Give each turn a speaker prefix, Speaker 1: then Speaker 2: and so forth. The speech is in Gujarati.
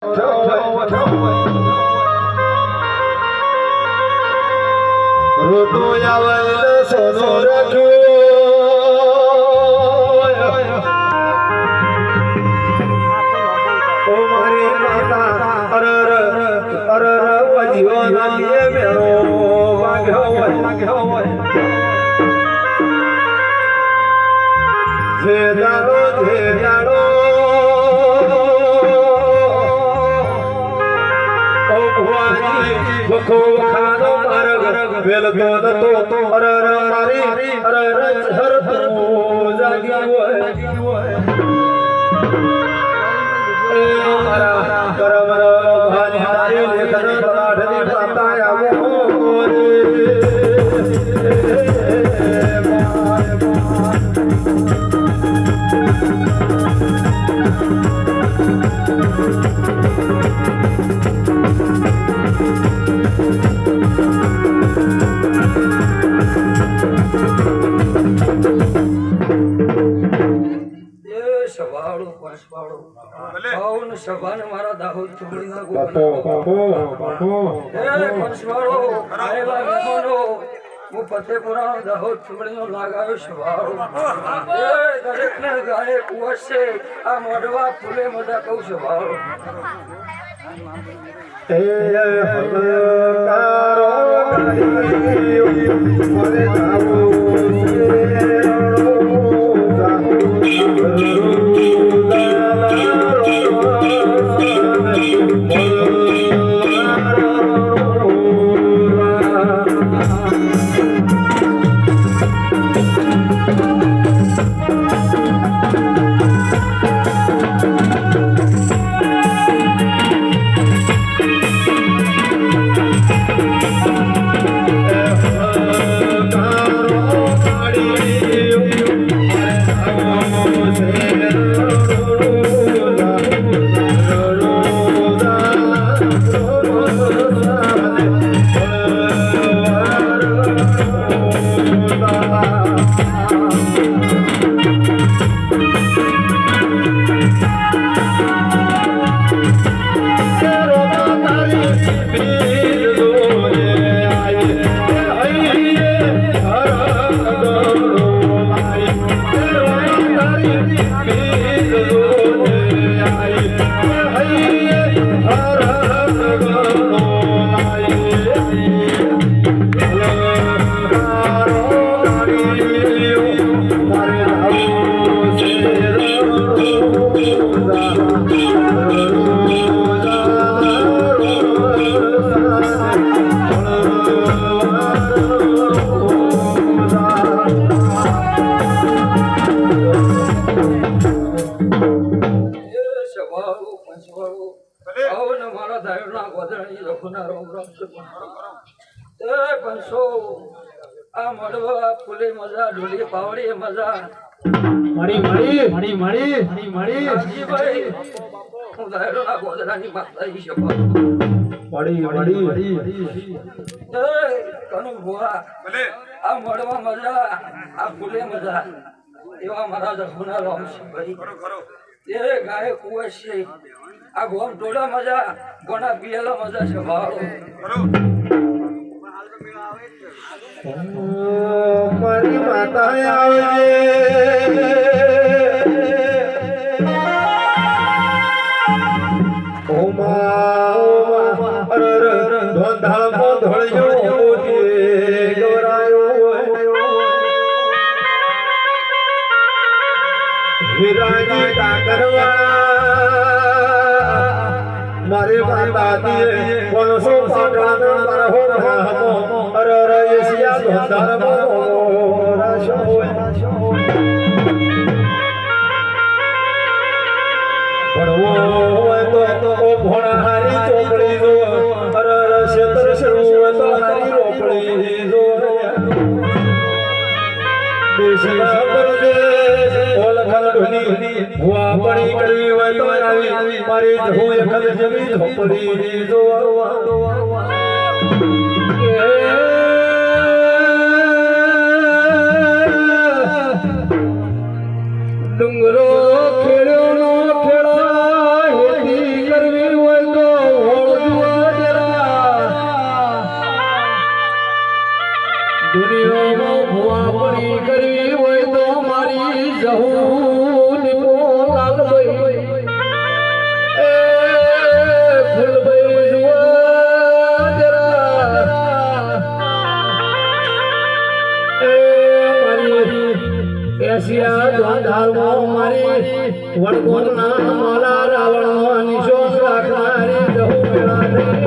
Speaker 1: ઋતુ આવે સોનો રાખો ઓ મારી માતા અરર જીવન દિયે મેરો વાગ્યો હોય જે દાડો વખો વખાનો માર્ગ વેલતો નતો અરર મારી અરર હર જાગી હોય મારા કરમ ભાની હારી લેખન તલાઠની પાતા આવો સભાને મારા દાહોદ ચોકડીના હું ફતેપુરા દાહોદ ચોકડીનો લાગાયો સભાળો દરેક ને ગાય કુવસ છે આ મોઢવા ફૂલે મજા કહું સભાળો ફૂલે મજા ઢોલી પાવડી મજા મળી હું દાયરો ના ગોદરાની માતા ઈ શકો કનુ ભોળા આ મળવા મજા આ ફૂલે મજા એવા મારા રઘુના રામ છે ભાઈ તે ગાય કુવસ છે આ ગોમ ટોળા મજા ગોના પિયાલા મજા છે ભાળો મારી માતા આવે ઓમા અરર ધોધામો ધોળ્યો ગવરાયો હીરાજી કાકરવા મારે માતા દીએ કોણસો પાટણ મારો રામો અરર એશિયા ધોધામો રાશો ભણવો હોય તો ભોણા હારી ચોપડી જો અરર ક્ષેત્ર શરૂ તો હારી રોપડી જો દેશના પરદેશ ઓલખલ ઢોની હુઆ પડી કરી હોય તો આવી મારી હું એકલ જમી ઝોપડી જો ડુંગરો ખેડ્યો નો ખેડા હેતી કરવી હોય
Speaker 2: એશિયા દ્વારધારમાં મારી વડકોટના માલા રાવણમાં નિશોન રાખનારી જહુ મેળા થઈ